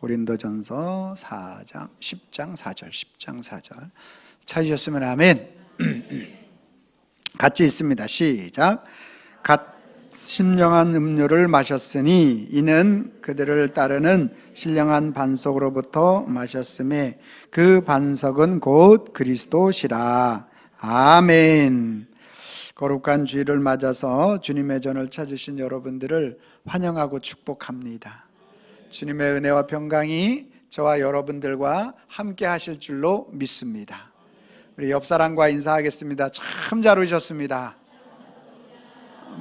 고린도전서 4장 10장 4절 찾으셨으면 아멘. 같이 있습니다. 시작. 갓 신령한 음료를 마셨으니 이는 그들을 따르는 신령한 반석으로부터 마셨음에 그 반석은 곧 그리스도시라. 아멘. 거룩한 주일을 맞아서 주님의 전을 찾으신 여러분들을 환영하고 축복합니다. 주님의 은혜와 평강이 저와 여러분들과 함께 하실 줄로 믿습니다. 우리 옆사람과 인사하겠습니다. 참 잘 오셨습니다.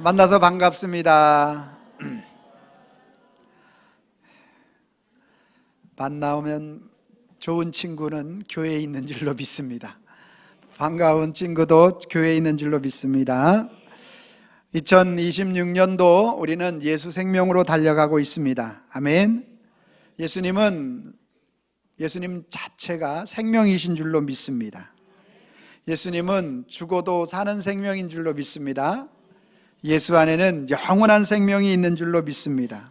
만나서 반갑습니다. 만나면 좋은 친구는 교회에 있는 줄로 믿습니다. 반가운 친구도 교회에 있는 줄로 믿습니다. 2026년도 우리는 예수 생명으로 달려가고 있습니다. 아멘. 예수님 자체가 생명이신 줄로 믿습니다. 예수님은 죽어도 사는 생명인 줄로 믿습니다. 예수 안에는 영원한 생명이 있는 줄로 믿습니다.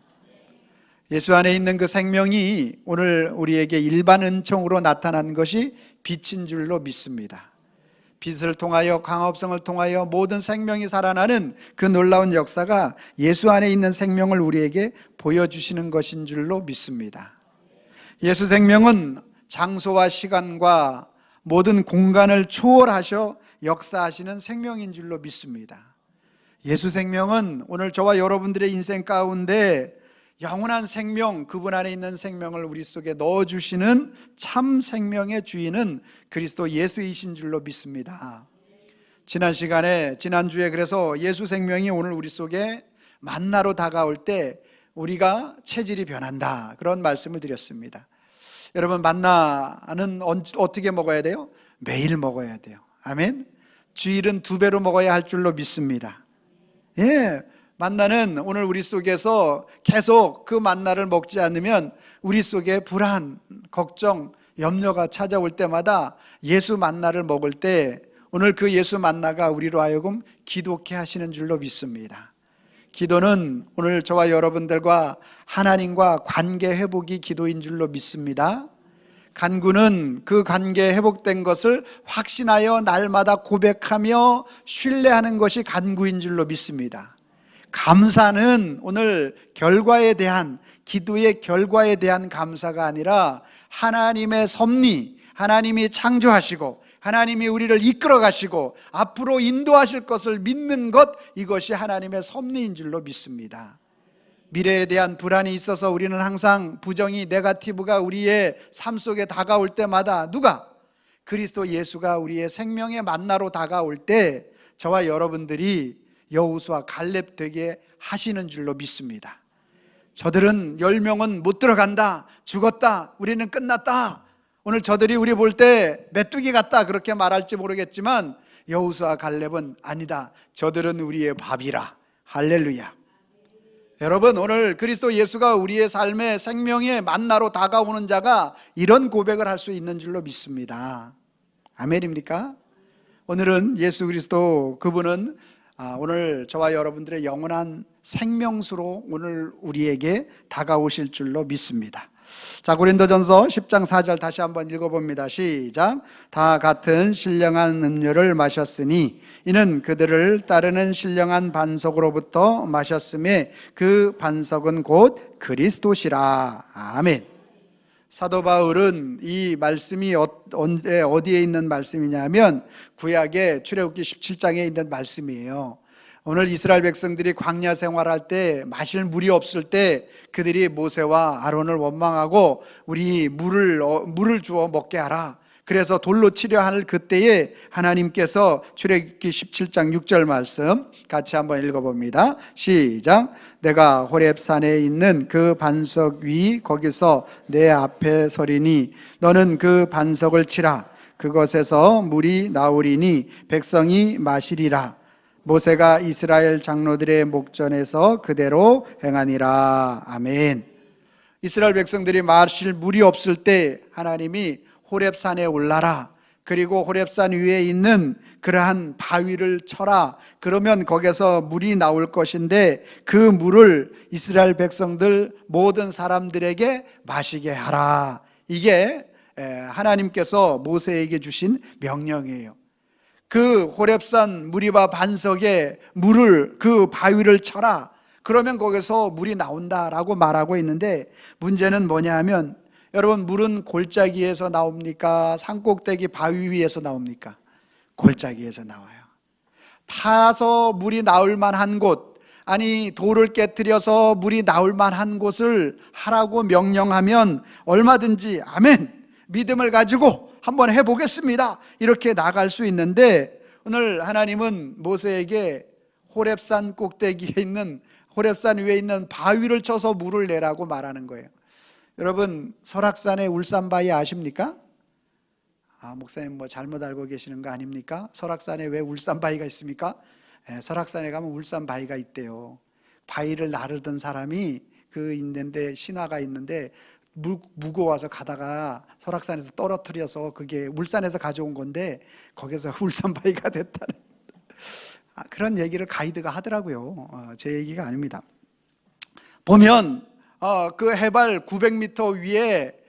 예수 안에 있는 그 생명이 오늘 우리에게 일반 은총으로 나타난 것이 빛인 줄로 믿습니다. 빛을 통하여 광합성을 통하여 모든 생명이 살아나는 그 놀라운 역사가 예수 안에 있는 생명을 우리에게 보여주시는 것인 줄로 믿습니다. 예수 생명은 장소와 시간과 모든 공간을 초월하셔 역사하시는 생명인 줄로 믿습니다. 예수 생명은 오늘 저와 여러분들의 인생 가운데 영원한 생명, 그분 안에 있는 생명을 우리 속에 넣어주시는 참 생명의 주인은 그리스도 예수이신 줄로 믿습니다. 지난주에 그래서 예수 생명이 오늘 우리 속에 만나로 다가올 때 우리가 체질이 변한다, 그런 말씀을 드렸습니다. 여러분, 만나는 어떻게 먹어야 돼요? 매일 먹어야 돼요. 아멘. 주일은 2배로 먹어야 할 줄로 믿습니다. 예. 만나는 오늘 우리 속에서 계속 그 만나를 먹지 않으면 우리 속에 불안, 걱정, 염려가 찾아올 때마다 예수 만나를 먹을 때 오늘 그 예수 만나가 우리로 하여금 기도케 하시는 줄로 믿습니다. 기도는 오늘 저와 여러분들과 하나님과 관계 회복이 기도인 줄로 믿습니다. 간구는 그 관계 회복된 것을 확신하여 날마다 고백하며 신뢰하는 것이 간구인 줄로 믿습니다. 감사는 오늘 결과에 대한, 기도의 결과에 대한 감사가 아니라 하나님의 섭리, 하나님이 창조하시고 하나님이 우리를 이끌어 가시고 앞으로 인도하실 것을 믿는 것, 이것이 하나님의 섭리인 줄로 믿습니다. 미래에 대한 불안이 있어서 우리는 항상 부정이, 네거티브가 우리의 삶 속에 다가올 때마다 누가? 그리스도 예수가 우리의 생명의 만나로 다가올 때 저와 여러분들이 여호수아 갈렙 되게 하시는 줄로 믿습니다. 저들은 10명은 못 들어간다, 죽었다, 우리는 끝났다, 오늘 저들이 우리 볼 때 메뚜기 같다, 그렇게 말할지 모르겠지만 여호수아 갈렙은 아니다, 저들은 우리의 밥이라. 할렐루야. 여러분, 오늘 그리스도 예수가 우리의 삶의 생명의 만나로 다가오는 자가 이런 고백을 할 수 있는 줄로 믿습니다. 아멘입니까? 오늘은 예수 그리스도, 그분은 오늘 저와 여러분들의 영원한 생명수로 오늘 우리에게 다가오실 줄로 믿습니다. 자, 고린도전서 10장 4절 다시 한번 읽어봅니다. 시작. 다 같은 신령한 음료를 마셨으니 이는 그들을 따르는 신령한 반석으로부터 마셨음에 그 반석은 곧 그리스도시라. 아멘. 사도 바울은 이 말씀이 어디에 있는 말씀이냐면 구약의 출애굽기 17장에 있는 말씀이에요. 오늘 이스라엘 백성들이 광야 생활할 때 마실 물이 없을 때 그들이 모세와 아론을 원망하고 우리 물을 주어 먹게 하라, 그래서 돌로 치려 할 그때에 하나님께서 출애굽기 17장 6절 말씀 같이 한번 읽어봅니다. 시작. 내가 호렙산에 있는 그 반석 위 거기서 내 앞에 서리니 너는 그 반석을 치라. 그것에서 물이 나오리니 백성이 마시리라. 모세가 이스라엘 장로들의 목전에서 그대로 행하니라. 아멘. 이스라엘 백성들이 마실 물이 없을 때 하나님이 호렙산에 올라라, 그리고 호렙산 위에 있는 그러한 바위를 쳐라. 그러면 거기서 물이 나올 것인데 그 물을 이스라엘 백성들 모든 사람들에게 마시게 하라. 이게 하나님께서 모세에게 주신 명령이에요. 그 호렙산 무리바 반석에 물을, 그 바위를 쳐라. 그러면 거기서 물이 나온다라고 말하고 있는데, 문제는 뭐냐 하면, 여러분, 물은 골짜기에서 나옵니까? 산꼭대기 바위 위에서 나옵니까? 골짜기에서 나와요. 파서 물이 나올 만한 곳, 아니 돌을 깨뜨려서 물이 나올 만한 곳을 하라고 명령하면 얼마든지 아멘, 믿음을 가지고 한번 해보겠습니다, 이렇게 나갈 수 있는데, 오늘 하나님은 모세에게 호렙산 꼭대기에 있는, 호렙산 위에 있는 바위를 쳐서 물을 내라고 말하는 거예요. 여러분, 설악산의 울산바위 아십니까? 목사님 뭐 잘못 알고 계시는 거 아닙니까? 설악산에 왜 울산바위가 있습니까? 설악산에 가면 울산바위가 있대요. 바위를 나르던 사람이 있는데, 신화가 있는데 무거워서 가다가 설악산에서 떨어뜨려서 그게 울산에서 가져온 건데 거기서 울산바위가 됐다는 그런 얘기를 가이드가 하더라고요. 제 얘기가 아닙니다. 보면 그 해발 900m 위에,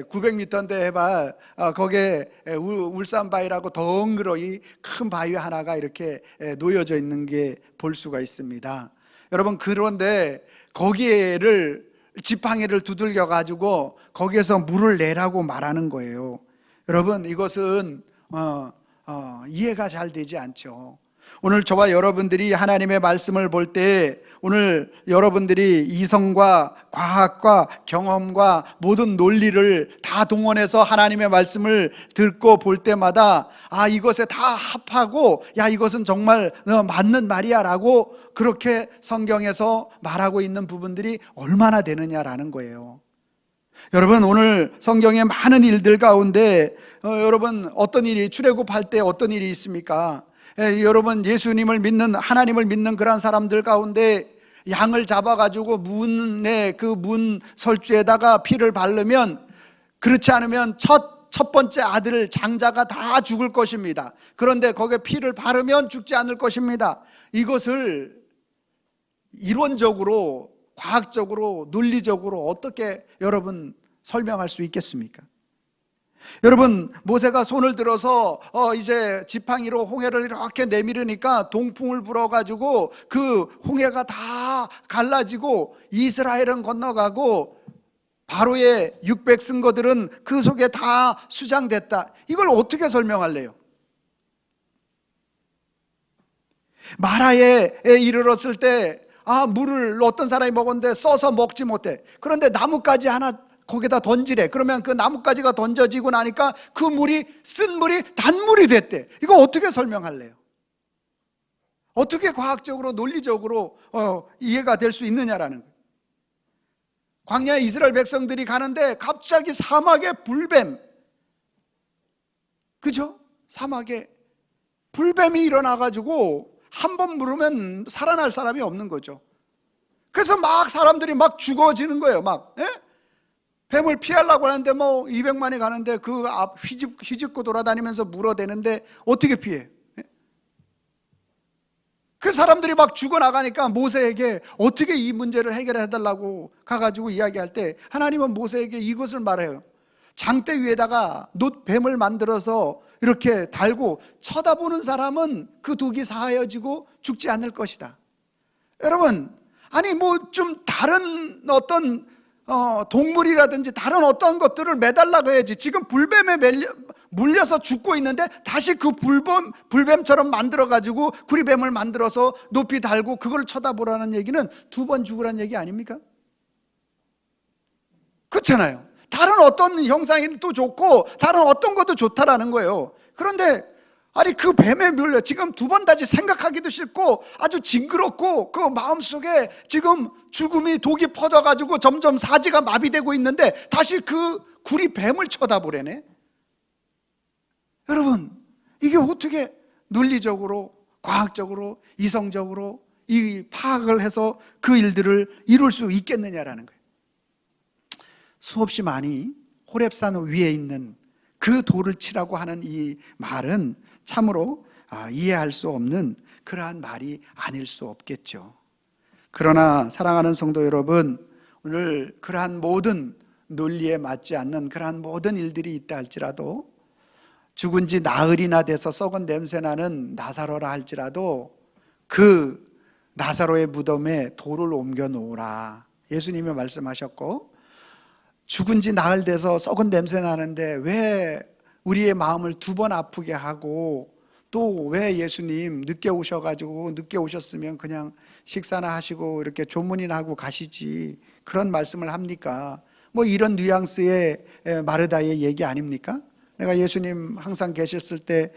900m인데 해발, 거기에 울산바위라고 덩그러니 큰 바위 하나가 이렇게 놓여져 있는 게 볼 수가 있습니다. 여러분, 그런데 거기에를 지팡이를 두들겨 가지고 거기에서 물을 내라고 말하는 거예요. 여러분, 이것은 이해가 잘 되지 않죠. 오늘 저와 여러분들이 하나님의 말씀을 볼 때, 오늘 여러분들이 이성과 과학과 경험과 모든 논리를 다 동원해서 하나님의 말씀을 듣고 볼 때마다 이것에 다 합하고 이것은 정말 맞는 말이야 라고 그렇게 성경에서 말하고 있는 부분들이 얼마나 되느냐라는 거예요. 여러분, 오늘 성경의 많은 일들 가운데 여러분, 어떤 일이, 출애굽할 때 어떤 일이 있습니까? 여러분, 예수님을 믿는, 하나님을 믿는 그런 사람들 가운데 양을 잡아가지고 문에, 그 문 설주에다가 피를 바르면, 그렇지 않으면 첫 번째 아들 장자가 다 죽을 것입니다. 그런데 거기에 피를 바르면 죽지 않을 것입니다. 이것을 이론적으로, 과학적으로, 논리적으로 어떻게 여러분 설명할 수 있겠습니까? 여러분, 모세가 손을 들어서 이제 지팡이로 홍해를 이렇게 내밀으니까 동풍을 불어가지고 그 홍해가 다 갈라지고 이스라엘은 건너가고 바로의 600 승거들은 그 속에 다 수장됐다. 이걸 어떻게 설명할래요? 마라에 이르렀을 때 물을 어떤 사람이 먹었는데 써서 먹지 못해. 그런데 나뭇가지 하나 거기다 던지래. 그러면 그 나뭇가지가 던져지고 나니까 그 물이, 쓴 물이 단물이 됐대. 이거 어떻게 설명할래요? 어떻게 과학적으로, 논리적으로 이해가 될 수 있느냐라는 거예요. 광야에 이스라엘 백성들이 가는데 갑자기 사막에 불뱀, 그죠? 사막에 불뱀이 일어나가지고 한 번 물으면 살아날 사람이 없는 거죠. 그래서 막 사람들이 막 죽어지는 거예요. 막 뱀을 피하려고 하는데 200만이 가는데 그 앞 휘집고 돌아다니면서 물어대는데 어떻게 피해? 그 사람들이 막 죽어나가니까 모세에게 어떻게 이 문제를 해결해 달라고 가가지고 이야기할 때 하나님은 모세에게 이것을 말해요. 장대 위에다가 놋뱀을 만들어서 이렇게 달고 쳐다보는 사람은 그 독이 사하여지고 죽지 않을 것이다. 여러분, 아니 좀 다른 어떤 동물이라든지 다른 어떤 것들을 매달라고 해야지. 지금 불뱀에 물려서 죽고 있는데 다시 그 불뱀처럼 만들어가지고 구리뱀을 만들어서 높이 달고 그걸 쳐다보라는 얘기는 2번 죽으라는 얘기 아닙니까? 그렇잖아요. 다른 어떤 형상이 또 좋고 다른 어떤 것도 좋다라는 거예요. 그런데 아니 그 뱀에 물려 지금 2번 다시 생각하기도 싫고 아주 징그럽고 그 마음속에 지금 죽음이 독이 퍼져가지고 점점 사지가 마비되고 있는데 다시 그 구리뱀을 쳐다보래네. 여러분, 이게 어떻게 논리적으로, 과학적으로, 이성적으로 이 파악을 해서 그 일들을 이룰 수 있겠느냐라는 거예요. 수없이 많이 호렙산 위에 있는 그 돌을 치라고 하는 이 말은 참으로 이해할 수 없는 그러한 말이 아닐 수 없겠죠. 그러나 사랑하는 성도 여러분, 오늘 그러한 모든 논리에 맞지 않는 그러한 모든 일들이 있다 할지라도, 죽은 지 나흘이나 돼서 썩은 냄새나는 나사로라 할지라도 그 나사로의 무덤에 돌을 옮겨 놓으라, 예수님이 말씀하셨고, 죽은 지 나흘 돼서 썩은 냄새 나는데 왜 우리의 마음을 두 번 아프게 하고, 또 왜 예수님 늦게 오셔가지고, 늦게 오셨으면 그냥 식사나 하시고 이렇게 조문이나 하고 가시지, 그런 말씀을 합니까? 뭐 이런 뉘앙스의 마르다의 얘기 아닙니까? 내가 예수님 항상 계셨을 때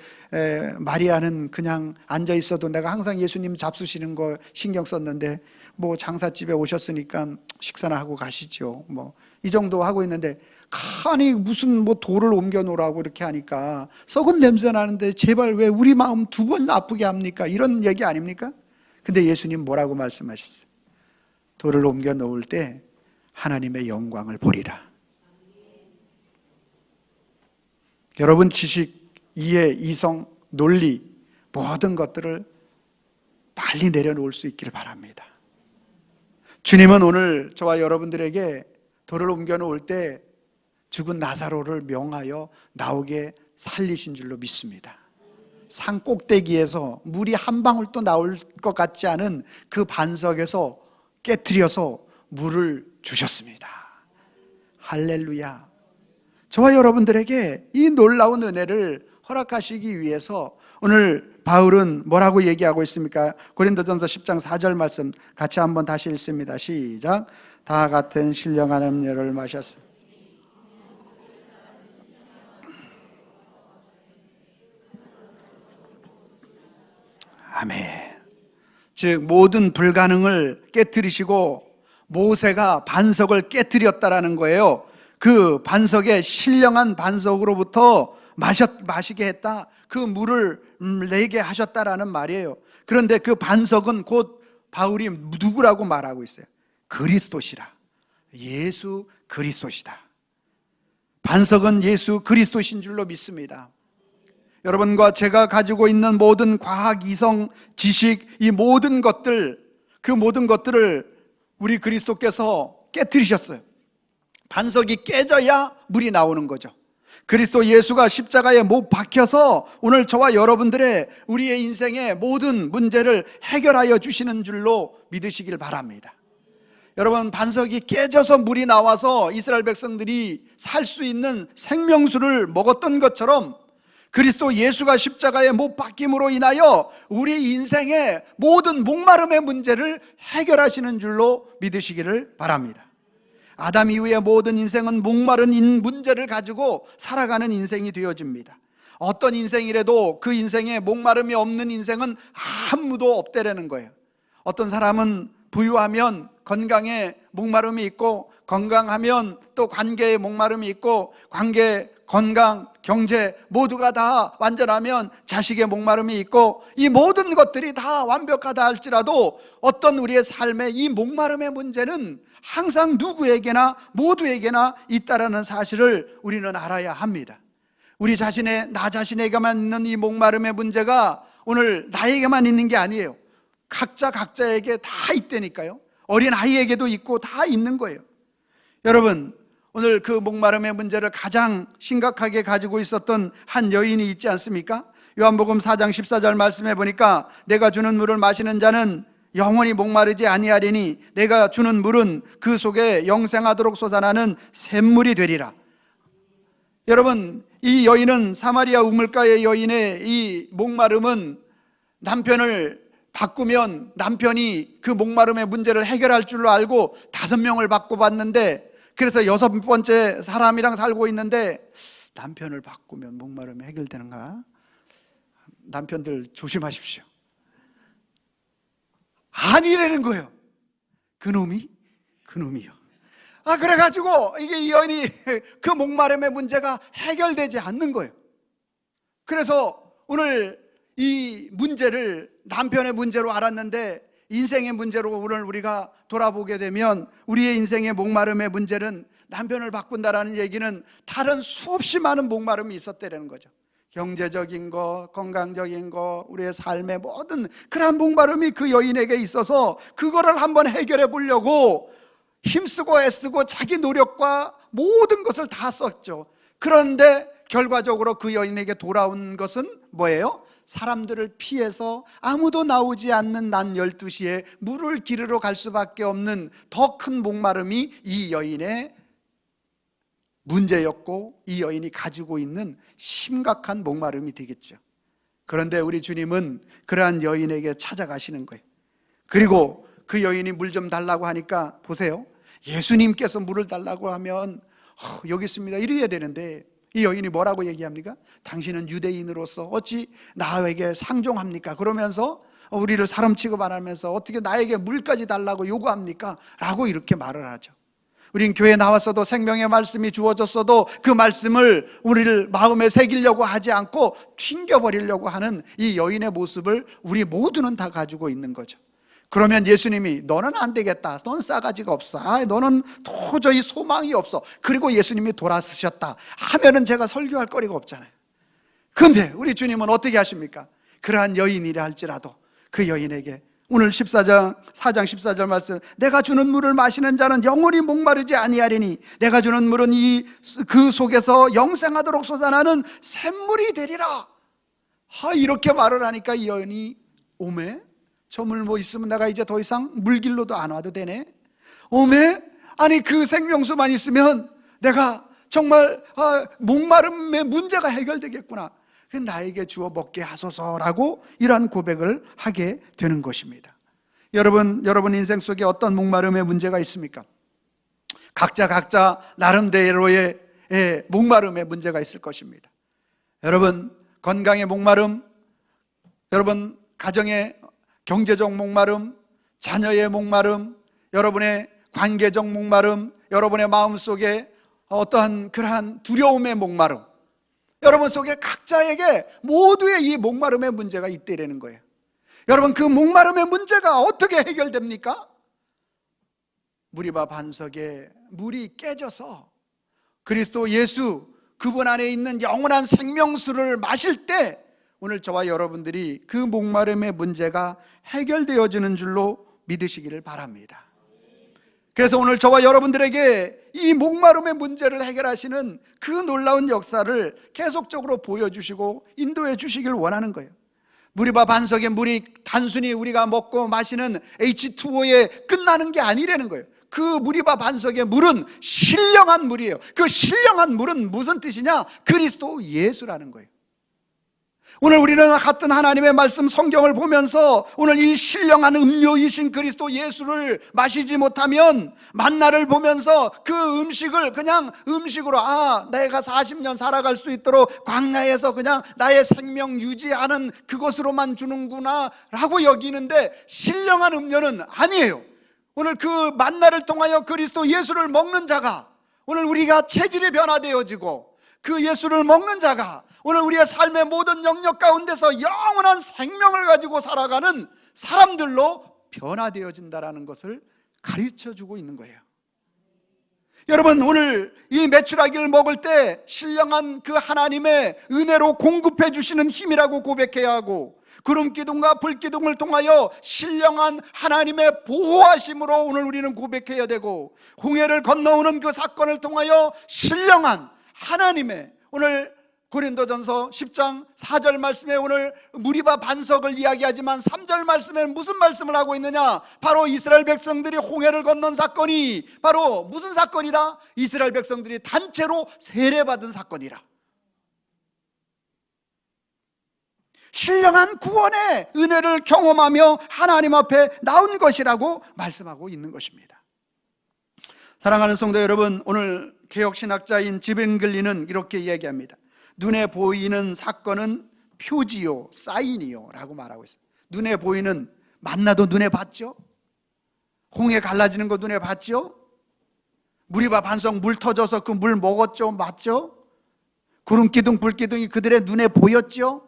마리아는 그냥 앉아 있어도 내가 항상 예수님 잡수시는 거 신경 썼는데, 뭐 장사집에 오셨으니까 식사나 하고 가시죠, 뭐 이 정도 하고 있는데, 아니 무슨 뭐 돌을 옮겨 놓으라고 이렇게 하니까 썩은 냄새 나는데 제발 왜 우리 마음 두 번 아프게 합니까? 이런 얘기 아닙니까? 근데 예수님 뭐라고 말씀하셨어요? 돌을 옮겨 놓을 때 하나님의 영광을 보리라. 여러분, 지식, 이해, 이성, 논리 모든 것들을 빨리 내려놓을 수 있기를 바랍니다. 주님은 오늘 저와 여러분들에게 돌을 옮겨 놓을 때 죽은 나사로를 명하여 나오게 살리신 줄로 믿습니다. 산 꼭대기에서 물이 한 방울도 나올 것 같지 않은 그 반석에서 깨트려서 물을 주셨습니다. 할렐루야. 저와 여러분들에게 이 놀라운 은혜를 허락하시기 위해서 오늘 바울은 뭐라고 얘기하고 있습니까? 고린도전서 10장 4절 말씀 같이 한번 다시 읽습니다. 시작. 다 같은 신령한 음료를 마셨습니다. 아멘. 즉 모든 불가능을 깨뜨리시고 모세가 반석을 깨뜨렸다라는 거예요. 그 반석에 신령한 반석으로부터 마시게 했다. 그 물을 내게 하셨다라는 말이에요. 그런데 그 반석은 곧 바울이 누구라고 말하고 있어요? 그리스도시라. 예수 그리스도시다. 반석은 예수 그리스도신 줄로 믿습니다. 여러분과 제가 가지고 있는 모든 과학, 이성, 지식, 이 모든 것들, 그 모든 것들을 우리 그리스도께서 깨뜨리셨어요. 반석이 깨져야 물이 나오는 거죠. 그리스도 예수가 십자가에 못 박혀서 오늘 저와 여러분들의 우리의 인생의 모든 문제를 해결하여 주시는 줄로 믿으시길 바랍니다. 여러분, 반석이 깨져서 물이 나와서 이스라엘 백성들이 살 수 있는 생명수를 먹었던 것처럼 그리스도 예수가 십자가에 못 박힘으로 인하여 우리 인생의 모든 목마름의 문제를 해결하시는 줄로 믿으시기를 바랍니다. 아담 이후의 모든 인생은 목마른 문제를 가지고 살아가는 인생이 되어집니다. 어떤 인생이라도 그 인생에 목마름이 없는 인생은 아무도 없다라는 거예요. 어떤 사람은 부유하면 건강에 목마름이 있고, 건강하면 또 관계에 목마름이 있고, 관계, 건강, 경제 모두가 다 완전하면 자식의 목마름이 있고, 이 모든 것들이 다 완벽하다 할지라도 어떤 우리의 삶의 이 목마름의 문제는 항상 누구에게나 모두에게나 있다라는 사실을 우리는 알아야 합니다. 우리 자신의, 나 자신에게만 있는 이 목마름의 문제가 오늘 나에게만 있는 게 아니에요. 각자에게 다 있다니까요. 어린 아이에게도 있고 다 있는 거예요. 여러분, 오늘 그 목마름의 문제를 가장 심각하게 가지고 있었던 한 여인이 있지 않습니까? 요한복음 4장 14절 말씀해 보니까 내가 주는 물을 마시는 자는 영원히 목마르지 아니하리니 내가 주는 물은 그 속에 영생하도록 솟아나는 샘물이 되리라. 여러분, 이 여인은, 사마리아 우물가의 여인의 이 목마름은 남편을 바꾸면 남편이 그 목마름의 문제를 해결할 줄로 알고 5명을 바꿔봤는데, 그래서 6번째 사람이랑 살고 있는데 남편을 바꾸면 목마름이 해결되는가? 남편들 조심하십시오. 아니라는 거예요. 그놈이요. 그래가지고 이게 이 여인이 그 목마름의 문제가 해결되지 않는 거예요. 그래서 오늘 이 문제를 남편의 문제로 알았는데 인생의 문제로 오늘 우리가 돌아보게 되면 우리의 인생의 목마름의 문제는 남편을 바꾼다라는 얘기는 다른 수없이 많은 목마름이 있었다는 거죠. 경제적인 거, 건강적인 거, 우리의 삶의 모든 그러한 목마름이 그 여인에게 있어서 그거를 한번 해결해 보려고 힘쓰고 애쓰고 자기 노력과 모든 것을 다 썼죠. 그런데 결과적으로 그 여인에게 돌아온 것은 뭐예요? 사람들을 피해서 아무도 나오지 않는 낮 12시에 물을 기르러 갈 수밖에 없는 더 큰 목마름이 이 여인의 문제였고, 이 여인이 가지고 있는 심각한 목마름이 되겠죠. 그런데 우리 주님은 그러한 여인에게 찾아가시는 거예요. 그리고 그 여인이 물 좀 달라고 하니까 보세요, 예수님께서 물을 달라고 하면 여기 있습니다 이래야 되는데 이 여인이 뭐라고 얘기합니까? 당신은 유대인으로서 어찌 나에게 상종합니까? 그러면서 우리를 사람 취급 안 하면서 어떻게 나에게 물까지 달라고 요구합니까? 라고 이렇게 말을 하죠. 우린 교회에 나왔어도 생명의 말씀이 주어졌어도 그 말씀을 우리를 마음에 새기려고 하지 않고 튕겨버리려고 하는 이 여인의 모습을 우리 모두는 다 가지고 있는 거죠. 그러면 예수님이 너는 안 되겠다, 넌 싸가지가 없어, 너는 도저히 소망이 없어, 그리고 예수님이 돌아서셨다 하면은 제가 설교할 거리가 없잖아요. 그런데 우리 주님은 어떻게 하십니까? 그러한 여인이라 할지라도 그 여인에게 오늘 4장 14절 말씀, 내가 주는 물을 마시는 자는 영원히 목마르지 아니하리니 내가 주는 물은 그 속에서 영생하도록 솟아나는 샘물이 되리라. 이렇게 말을 하니까 이 여인이 오메? 저 물 뭐 있으면 내가 이제 더 이상 물길로도 안 와도 되네? 오메? 아니 그 생명수만 있으면 내가 정말 목마름의 문제가 해결되겠구나. 나에게 주어 먹게 하소서라고 이러한 고백을 하게 되는 것입니다. 여러분 인생 속에 어떤 목마름의 문제가 있습니까? 각자 나름대로의 목마름의 문제가 있을 것입니다. 여러분 건강의 목마름, 여러분 가정의 경제적 목마름, 자녀의 목마름, 여러분의 관계적 목마름, 여러분의 마음속에 어떠한 그러한 두려움의 목마름, 여러분 속에 각자에게 모두의 이 목마름의 문제가 있다라는 거예요. 여러분 그 목마름의 문제가 어떻게 해결됩니까? 무리바 반석에 물이 깨져서 그리스도 예수 그분 안에 있는 영원한 생명수를 마실 때 오늘 저와 여러분들이 그 목마름의 문제가 해결되어지는 줄로 믿으시기를 바랍니다. 그래서 오늘 저와 여러분들에게 이 목마름의 문제를 해결하시는 그 놀라운 역사를 계속적으로 보여주시고 인도해 주시길 원하는 거예요. 무리바 반석의 물이 단순히 우리가 먹고 마시는 H2O에 끝나는 게 아니라는 거예요. 그 무리바 반석의 물은 신령한 물이에요. 그 신령한 물은 무슨 뜻이냐? 그리스도 예수라는 거예요. 오늘 우리는 같은 하나님의 말씀 성경을 보면서 오늘 이 신령한 음료이신 그리스도 예수를 마시지 못하면 만나를 보면서 그 음식을 그냥 음식으로 내가 40년 살아갈 수 있도록 광야에서 그냥 나의 생명 유지하는 그것으로만 주는구나 라고 여기는데, 신령한 음료는 아니에요. 오늘 그 만나를 통하여 그리스도 예수를 먹는 자가, 오늘 우리가 체질이 변화되어지고 그 예수를 먹는 자가 오늘 우리의 삶의 모든 영역 가운데서 영원한 생명을 가지고 살아가는 사람들로 변화되어진다라는 것을 가르쳐주고 있는 거예요. 여러분 오늘 이 메추라기를 먹을 때 신령한 그 하나님의 은혜로 공급해 주시는 힘이라고 고백해야 하고, 구름기둥과 불기둥을 통하여 신령한 하나님의 보호하심으로 오늘 우리는 고백해야 되고, 홍해를 건너오는 그 사건을 통하여 신령한 하나님의, 오늘 고린도전서 10장 4절 말씀에 오늘 무리바 반석을 이야기하지만 3절 말씀에는 무슨 말씀을 하고 있느냐? 바로 이스라엘 백성들이 홍해를 건넌 사건이 바로 무슨 사건이다? 이스라엘 백성들이 단체로 세례받은 사건이라. 신령한 구원의 은혜를 경험하며 하나님 앞에 나온 것이라고 말씀하고 있는 것입니다. 사랑하는 성도 여러분, 오늘 개혁신학자인 지벤글리는 이렇게 이야기합니다. 눈에 보이는 사건은 표지요, 사인이요 라고 말하고 있어요. 눈에 보이는, 만나도 눈에 봤죠? 홍해 갈라지는 거 눈에 봤죠? 무리바 반석 물 터져서 그 물 먹었죠? 맞죠? 구름기둥 불기둥이 그들의 눈에 보였죠?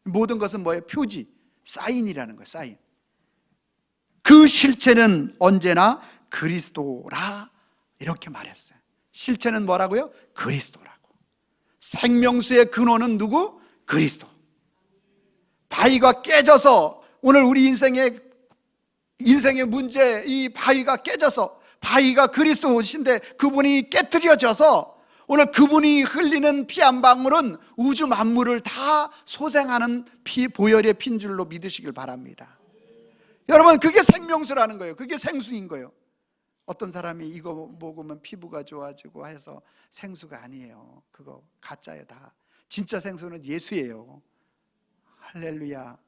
모든 것은 뭐예요? 표지, 사인이라는 거예요. 사인. 그 실체는 언제나 그리스도라 이렇게 말했어요. 실체는 뭐라고요? 그리스도라고. 생명수의 근원은 누구? 그리스도. 바위가 깨져서 오늘 우리 인생의 문제, 이 바위가 깨져서, 바위가 그리스도이신데 그분이 깨트려져서 오늘 그분이 흘리는 피 한 방울은 우주 만물을 다 소생하는 보혈의 핀 줄로 믿으시길 바랍니다. 여러분, 그게 생명수라는 거예요. 그게 생수인 거예요. 어떤 사람이 이거 먹으면 피부가 좋아지고 해서 생수가 아니에요. 그거 가짜예요. 다 진짜 생수는 예수예요. 할렐루야.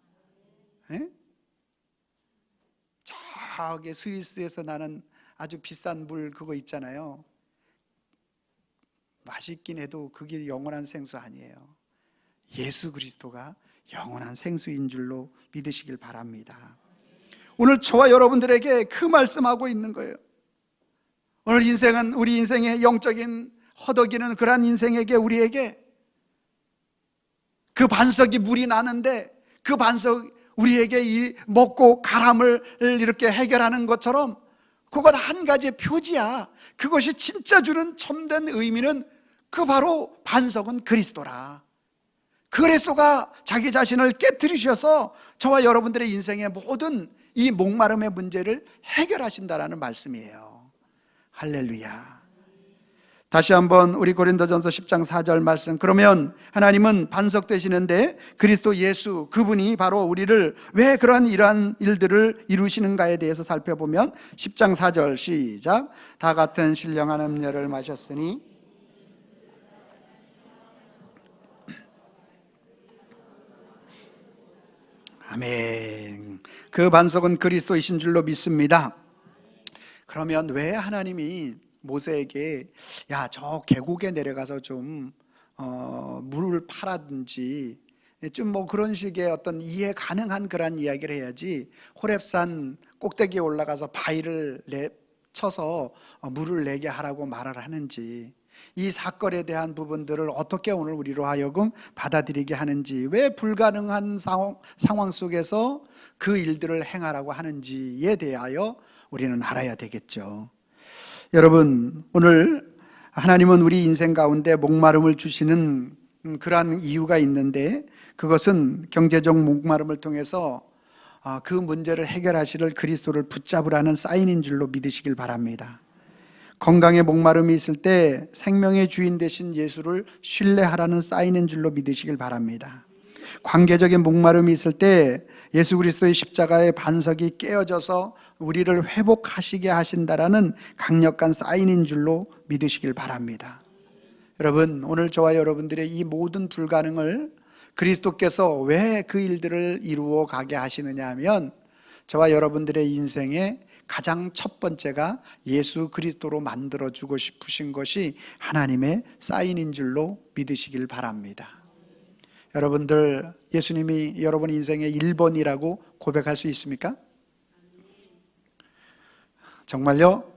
에? 저기 스위스에서 나는 아주 비싼 물 그거 있잖아요. 맛있긴 해도 그게 영원한 생수 아니에요. 예수 그리스도가 영원한 생수인 줄로 믿으시길 바랍니다. 오늘 저와 여러분들에게 그 말씀하고 있는 거예요. 오늘 인생은, 우리 인생의 영적인 허덕이는 그러한 인생에게, 우리에게 그 반석이 물이 나는데 그 반석, 우리에게 이 먹고 가람을 이렇게 해결하는 것처럼 그건 한 가지의 표지야. 그것이 진짜 주는 참된 의미는 그 바로 반석은 그리스도라. 그리스도가 자기 자신을 깨뜨리셔서 저와 여러분들의 인생의 모든 이 목마름의 문제를 해결하신다라는 말씀이에요. 할렐루야. 다시 한번 우리 고린도전서 10장 4절 말씀. 그러면 하나님은 반석 되시는데 그리스도 예수, 그분이 바로 우리를 왜 그러한 이러한 일들을 이루시는가에 대해서 살펴보면 10장 4절 시작. 다 같은 신령한 음료를 마셨으니 아멘. 그 반석은 그리스도이신 줄로 믿습니다. 그러면 왜 하나님이 모세에게 야, 저 계곡에 내려가서 좀 물을 팔아든지 좀 뭐 그런 식의 어떤 이해 가능한 그런 이야기를 해야지 호렙산 꼭대기에 올라가서 바위를 쳐서 물을 내게 하라고 말을 하는지, 이 사건에 대한 부분들을 어떻게 오늘 우리로 하여금 받아들이게 하는지, 왜 불가능한 상황 속에서 그 일들을 행하라고 하는지에 대하여 우리는 알아야 되겠죠. 여러분, 오늘 하나님은 우리 인생 가운데 목마름을 주시는 그러한 이유가 있는데, 그것은 경제적 목마름을 통해서 그 문제를 해결하시를 그리스도를 붙잡으라는 사인인 줄로 믿으시길 바랍니다. 건강의 목마름이 있을 때 생명의 주인 되신 예수를 신뢰하라는 사인인 줄로 믿으시길 바랍니다. 관계적인 목마름이 있을 때 예수 그리스도의 십자가의 반석이 깨어져서 우리를 회복하시게 하신다라는 강력한 사인인 줄로 믿으시길 바랍니다. 여러분, 오늘 저와 여러분들의 이 모든 불가능을 그리스도께서 왜 그 일들을 이루어 가게 하시느냐 하면, 저와 여러분들의 인생에 가장 첫 번째가 예수 그리스도로 만들어주고 싶으신 것이 하나님의 사인인 줄로 믿으시길 바랍니다. 여러분들, 예수님이 여러분 인생의 1번이라고 고백할 수 있습니까? 정말요?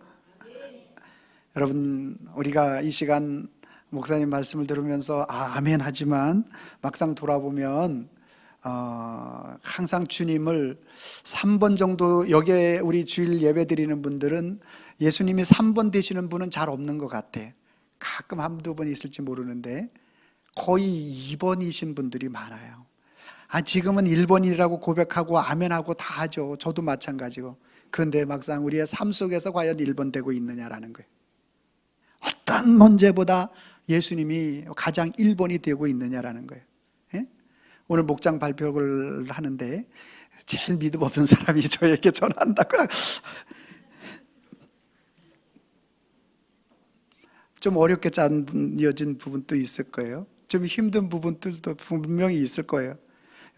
여러분, 우리가 이 시간 목사님 말씀을 들으면서 아멘 하지만 막상 돌아보면 항상 주님을 3번 정도, 여기에 우리 주일 예배 드리는 분들은 예수님이 3번 되시는 분은 잘 없는 것 같아. 가끔 한두 번 있을지 모르는데 거의 2번이신 분들이 많아요. 지금은 1번이라고 고백하고 아멘하고 다 하죠. 저도 마찬가지고. 그런데 막상 우리의 삶 속에서 과연 1번 되고 있느냐라는 거예요. 어떤 문제보다 예수님이 가장 1번이 되고 있느냐라는 거예요. 예? 오늘 목장 발표를 하는데 제일 믿음 없는 사람이 저에게 전화한다고. 좀 어렵게 짜여진 부분도 있을 거예요. 좀 힘든 부분들도 분명히 있을 거예요.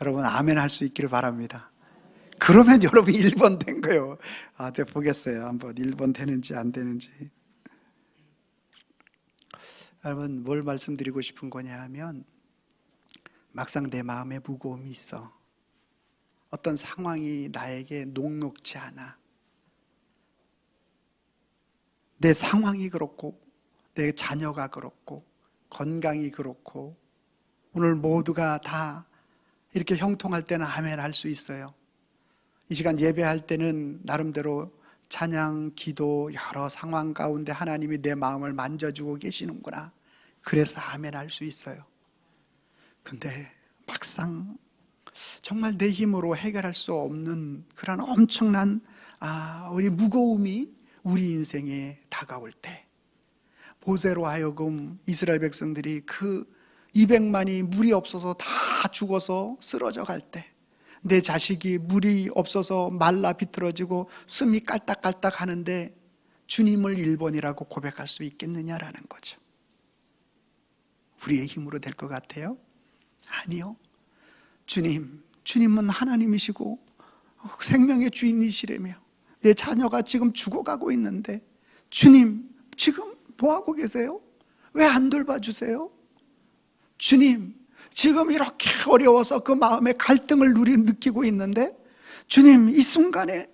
여러분, 아멘 할 수 있기를 바랍니다. 그러면 여러분이 1번 된 거예요. 네, 보겠어요. 한번 1번 되는지 안 되는지. 여러분, 뭘 말씀드리고 싶은 거냐 하면, 막상 내 마음에 무거움이 있어. 어떤 상황이 나에게 녹록지 않아. 내 상황이 그렇고, 내 자녀가 그렇고, 건강이 그렇고, 오늘 모두가 다 이렇게 형통할 때는 아멘 할 수 있어요. 이 시간 예배할 때는 나름대로 찬양, 기도, 여러 상황 가운데 하나님이 내 마음을 만져주고 계시는구나. 그래서 아멘 할 수 있어요. 근데 막상 정말 내 힘으로 해결할 수 없는 그런 엄청난 우리 무거움이 우리 인생에 다가올 때, 모세로 하여금 이스라엘 백성들이 그 200만이 물이 없어서 다 죽어서 쓰러져 갈 때, 내 자식이 물이 없어서 말라 비틀어지고 숨이 깔딱깔딱 하는데 주님을 1번이라고 고백할 수 있겠느냐라는 거죠. 우리의 힘으로 될 것 같아요? 아니요. 주님은 하나님이시고 생명의 주인이시라며, 내 자녀가 지금 죽어가고 있는데 주님 지금 뭐하고 계세요? 왜 안 돌봐주세요? 주님 지금 이렇게 어려워서 그 마음의 갈등을 느끼고 있는데 주님 이 순간에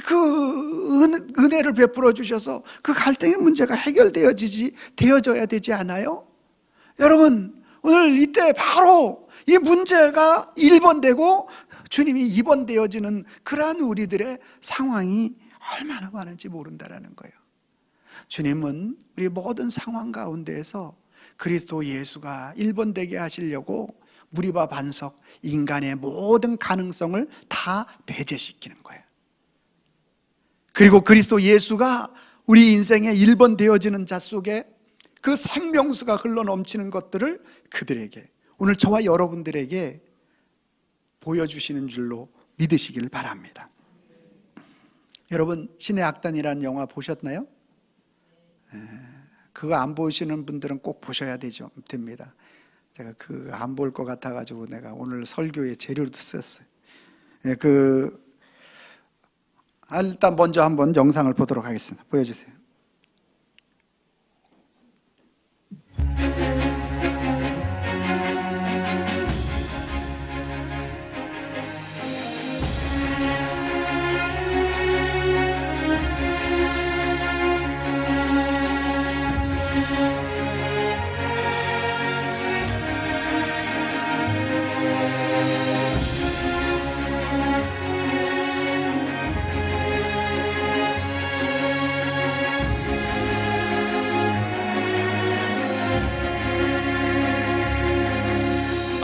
그 은혜를 베풀어 주셔서 그 갈등의 문제가 되어져야 되지 않아요? 여러분, 오늘 이때 바로 이 문제가 1번 되고 주님이 2번 되어지는 그러한 우리들의 상황이 얼마나 많은지 모른다라는 거예요. 주님은 우리 모든 상황 가운데에서 그리스도 예수가 1번 되게 하시려고 무리와 반석, 인간의 모든 가능성을 다 배제시키는 거예요. 그리고 그리스도 예수가 우리 인생의 1번 되어지는 자 속에 그 생명수가 흘러넘치는 것들을 그들에게, 오늘 저와 여러분들에게 보여주시는 줄로 믿으시길 바랍니다. 여러분, 신의 악단이라는 영화 보셨나요? 그거 안 보시는 분들은 꼭 보셔야 됩니다. 제가 그거 안 볼 것 같아가지고 내가 오늘 설교의 재료도 썼어요. 일단 먼저 한번 영상을 보도록 하겠습니다. 보여주세요.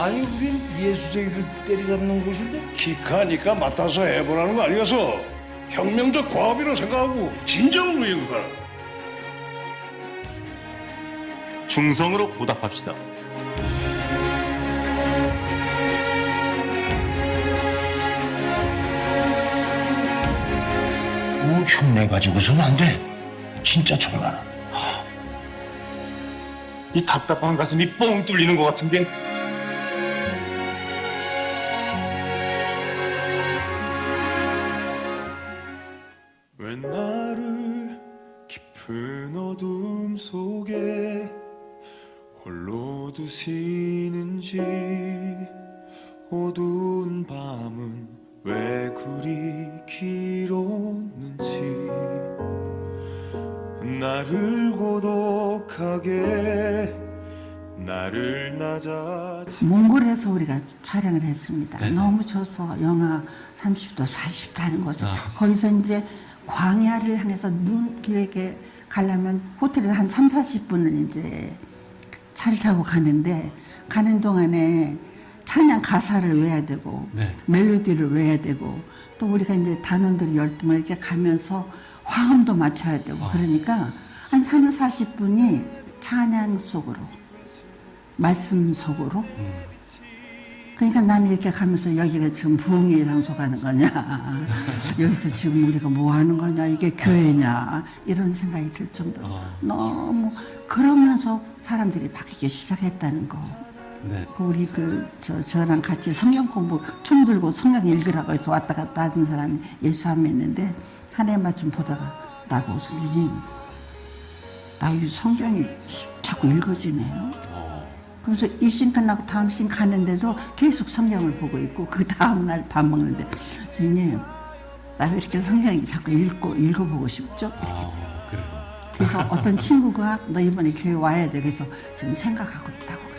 아니 우린 예수쟁이들 때리잡는 곳인데 기카니까 맡아서 해보라는 거 아니어서 혁명적 과업이라고 생각하고 진정으로 이거가. 충성으로 보답합시다. 흉내 가지고서는 안 돼. 진짜 정말. 이 답답한 가슴이 뻥 뚫리는 것 같은 게 왜 나를 깊은 어둠 속에 홀로 두시는지, 어두운 밤은 왜 그리 길었는지, 나를 고독하게 나를 낮아지. 몽골에서 우리가 촬영을 했습니다. 너무 좋아서 영하 30도, 40도 하는 곳에 거기서 이제 광야를 향해서 눈길에게 가려면 호텔에서 한 3, 40분을 이제 차를 타고 가는데, 가는 동안에 찬양 가사를 외워야 되고 멜로디를 외워야 되고, 또 우리가 이제 단원들 10분을 이렇게 가면서 화음도 맞춰야 되고, 그러니까 한 3, 40분이 찬양 속으로, 말씀 속으로. 그러니까 나는 이렇게 가면서 여기가 지금 부흥의 장소 가는 거냐, 여기서 지금 우리가 뭐 하는 거냐, 이게 교회냐, 이런 생각이 들 정도로 너무, 그러면서 사람들이 바뀌기 시작했다는 거. 우리 저랑 같이 성경 공부 춤 들고 성경 읽으라고 해서 왔다 갔다 하던 사람이 예수함에 있는데, 한 해만 좀 보다가 나보고, 선생님 나 이 성경이 자꾸 읽어지네요. 그래서 이 씬 끝나고 다음 씬 가는데도 계속 성경을 보고 있고, 그 다음날 밥 먹는데, 선생님 나 왜 이렇게 성경이 자꾸 읽어보고 싶죠? 이렇게. 그래서 어떤 친구가 너 이번에 교회 와야 돼, 그래서 지금 생각하고 있다고 그래요.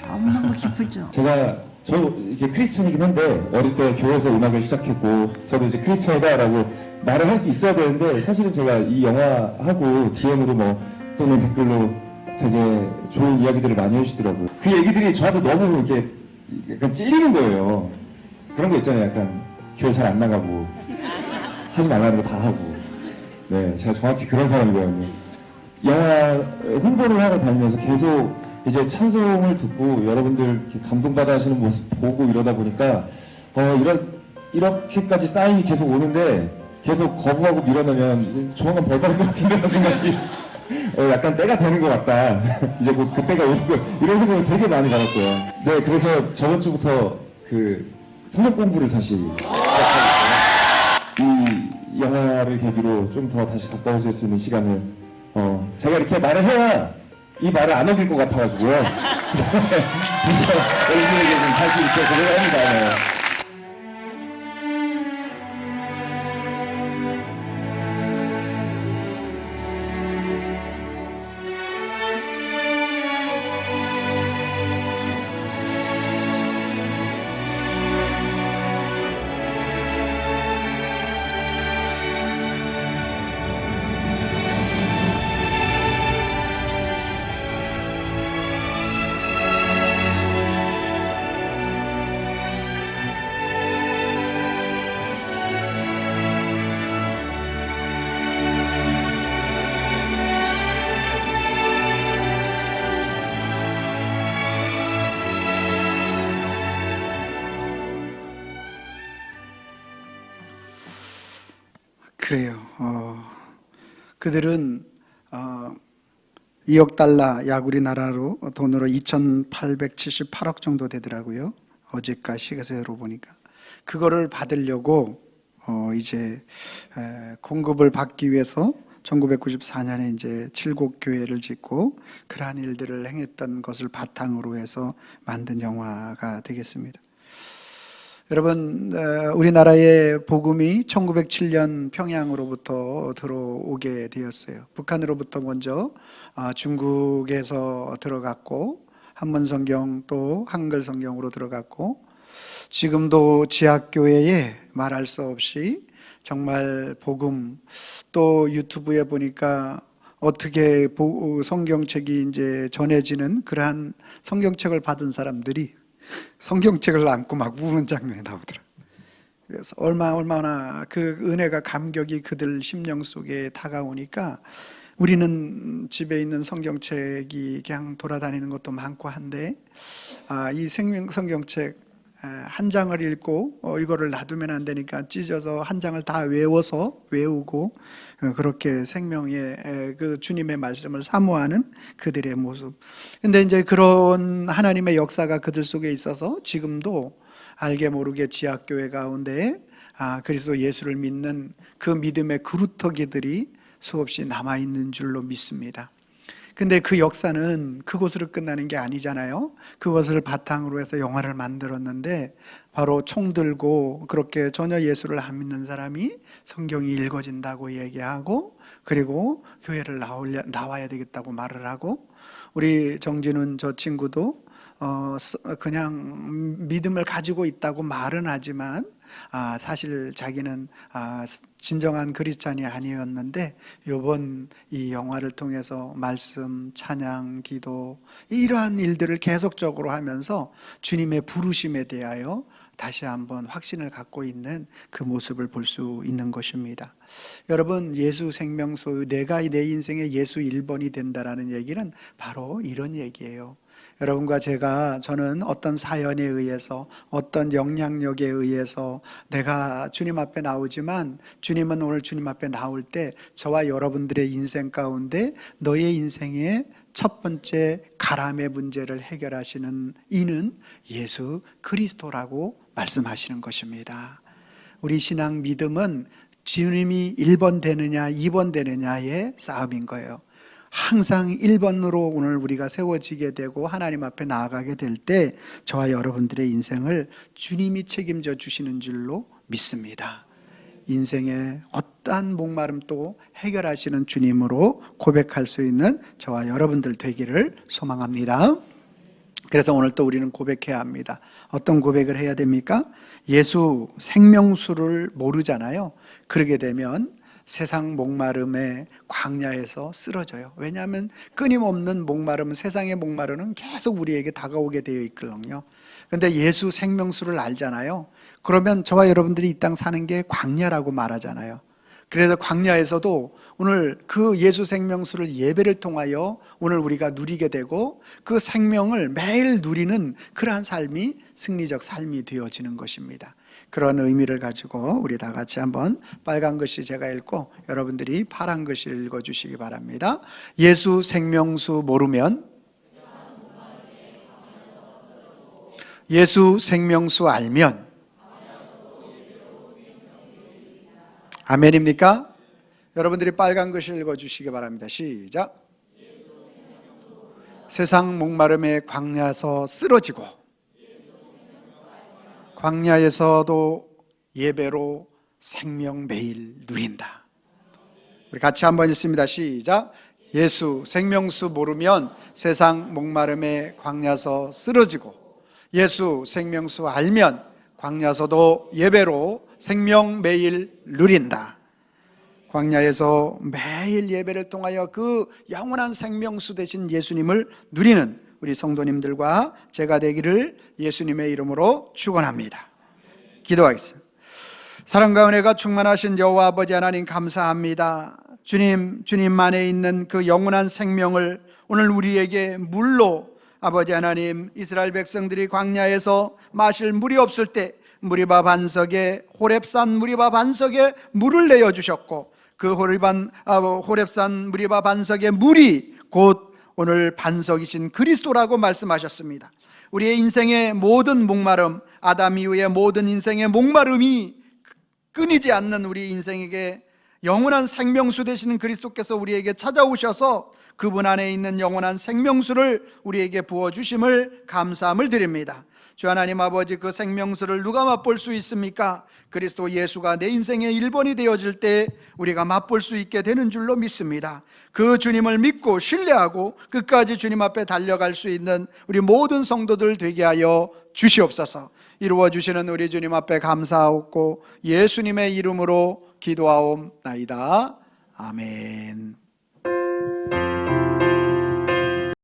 너무너무 기쁘죠. 저 이게 크리스천이긴 한데 어릴 때 교회에서 음악을 시작했고, 저도 이제 크리스천이다라고 말을 할 수 있어야 되는데 사실은 제가 이 영화하고 DM으로 뭐 또는 댓글로 되게 좋은 이야기들을 많이 해주시더라고요. 그 얘기들이 저한테 너무 이렇게 약간 찔리는 거예요. 그런 거 있잖아요. 약간 교회 잘 안 나가고 하지 말라는 거 다 하고. 네, 제가 정확히 그런 사람이거든요. 영화 홍보를 하러 다니면서 계속 이제 찬송을 듣고 여러분들 이렇게 감동받아 하시는 모습 보고 이러다 보니까 이렇게까지 사인이 계속 오는데 계속 거부하고 밀어내면 조만간 벌 받을 것 같은데 생각이 약간 때가 되는 것 같다. 이제 곧 그때가 오는 거 이런 생각을 되게 많이 받았어요. 네, 그래서 저번 주부터 그 성경 공부를 다시 이 영화를 계기로 좀 더 다시 가까워질 수 있는 시간을 제가 이렇게 말을 해야 이 말을 안 어길 것 같아가지고요. 그래서 여러분에게 좀 다시 이렇게 고백합니다. 네. 그래요. 그들은 2억 달러, 약 우리나라로 돈으로 2,878억 정도 되더라고요. 어제까 시세로 보니까 그거를 받으려고 이제 공급을 받기 위해서 1994년에 이제 7곡 교회를 짓고 그러한 일들을 행했던 것을 바탕으로 해서 만든 영화가 되겠습니다. 여러분, 우리나라의 복음이 1907년 평양으로부터 들어오게 되었어요. 북한으로부터 먼저 중국에서 들어갔고 한문성경 또 한글성경으로 들어갔고 지금도 지하교회에 말할 수 없이 정말 복음 또 유튜브에 보니까 어떻게 성경책이 이제 전해지는 그러한 성경책을 받은 사람들이 성경책을 안고 막 우는 장면이 나오더라고요. 그래서 얼마나 그 은혜가 감격이 그들 심령 속에 다가오니까 우리는 집에 있는 성경책이 그냥 돌아다니는 것도 많고 한데 이 성경책 한 장을 읽고 이거를 놔두면 안 되니까 찢어서 한 장을 다 외우고 그렇게 생명의 그 주님의 말씀을 사모하는 그들의 모습. 근데 이제 그런 하나님의 역사가 그들 속에 있어서 지금도 알게 모르게 지하교회 가운데 그리스도 예수를 믿는 그 믿음의 그루터기들이 수없이 남아 있는 줄로 믿습니다. 근데 그 역사는 그곳으로 끝나는 게 아니잖아요. 그것을 바탕으로 해서 영화를 만들었는데 바로 총 들고 그렇게 전혀 예수를 안 믿는 사람이 성경이 읽어진다고 얘기하고 그리고 교회를 나와야 되겠다고 말을 하고 우리 정진훈 저 친구도 그냥 믿음을 가지고 있다고 말은 하지만 사실 자기는 진정한 그리스찬이 아니었는데 이번 이 영화를 통해서 말씀, 찬양, 기도 이러한 일들을 계속적으로 하면서 주님의 부르심에 대하여 다시 한번 확신을 갖고 있는 그 모습을 볼 수 있는 것입니다. 여러분, 예수 생명소 내가 내 인생의 예수 1번이 된다라는 얘기는 바로 이런 얘기예요. 여러분과 저는 어떤 사연에 의해서 어떤 영향력에 의해서 내가 주님 앞에 나오지만 주님은 오늘 주님 앞에 나올 때 저와 여러분들의 인생 가운데 너의 인생의 첫 번째 가람의 문제를 해결하시는 이는 예수 그리스도라고 말씀하시는 것입니다. 우리 신앙 믿음은 주님이 1번 되느냐 2번 되느냐의 싸움인 거예요. 항상 1번으로 오늘 우리가 세워지게 되고 하나님 앞에 나아가게 될 때 저와 여러분들의 인생을 주님이 책임져 주시는 줄로 믿습니다. 인생의 어떠한 목마름도 해결하시는 주님으로 고백할 수 있는 저와 여러분들 되기를 소망합니다. 그래서 오늘 또 우리는 고백해야 합니다. 어떤 고백을 해야 됩니까? 예수 생명수를 모르잖아요. 그러게 되면 세상 목마름에 광야에서 쓰러져요. 왜냐하면 끊임없는 목마름은, 세상의 목마름은 계속 우리에게 다가오게 되어 있거든요. 그런데 예수 생명수를 알잖아요. 그러면 저와 여러분들이 이 땅 사는 게 광야라고 말하잖아요. 그래서 광야에서도 오늘 그 예수 생명수를 예배를 통하여 오늘 우리가 누리게 되고 그 생명을 매일 누리는 그러한 삶이 승리적 삶이 되어지는 것입니다. 그런 의미를 가지고 우리 다 같이 한번 빨간 글씨 제가 읽고 여러분들이 파란 글씨를 읽어주시기 바랍니다. 예수 생명수 모르면, 예수 생명수 알면, 아멘입니까? 여러분들이 빨간 글씨 읽어주시기 바랍니다. 시작. 세상 목마름에 광야에서 쓰러지고 광야에서도 예배로 생명 매일 누린다. 우리 같이 한번 읽습니다. 시작. 예수 생명수 모르면 세상 목마름에 광야에서 쓰러지고 예수 생명수 알면 광야에서도 예배로 생명 매일 누린다. 광야에서 매일 예배를 통하여 그 영원한 생명수 되신 예수님을 누리는 우리 성도님들과 제가 되기를 예수님의 이름으로 축원합니다. 기도하겠습니다. 사랑과 은혜가 충만하신 여호와 아버지 하나님 감사합니다. 주님 안에 있는 그 영원한 생명을 오늘 우리에게 물로, 아버지 하나님, 이스라엘 백성들이 광야에서 마실 물이 없을 때 무리바 반석에, 호렙산 무리바 반석에 물을 내어 주셨고 그 호렙산 무리바 반석의 물이 곧 오늘 반석이신 그리스도라고 말씀하셨습니다. 우리의 인생의 모든 목마름, 아담 이후의 모든 인생의 목마름이 끊이지 않는 우리 인생에게 영원한 생명수 되시는 그리스도께서 우리에게 찾아오셔서 그분 안에 있는 영원한 생명수를 우리에게 부어주심을 감사함을 드립니다. 주 하나님 아버지, 그 생명수를 누가 맛볼 수 있습니까? 그리스도 예수가 내 인생의 1번이 되어질 때 우리가 맛볼 수 있게 되는 줄로 믿습니다. 그 주님을 믿고 신뢰하고 끝까지 주님 앞에 달려갈 수 있는 우리 모든 성도들 되게 하여 주시옵소서. 이루어 주시는 우리 주님 앞에 감사하옵고 예수님의 이름으로 기도하옵나이다. 아멘.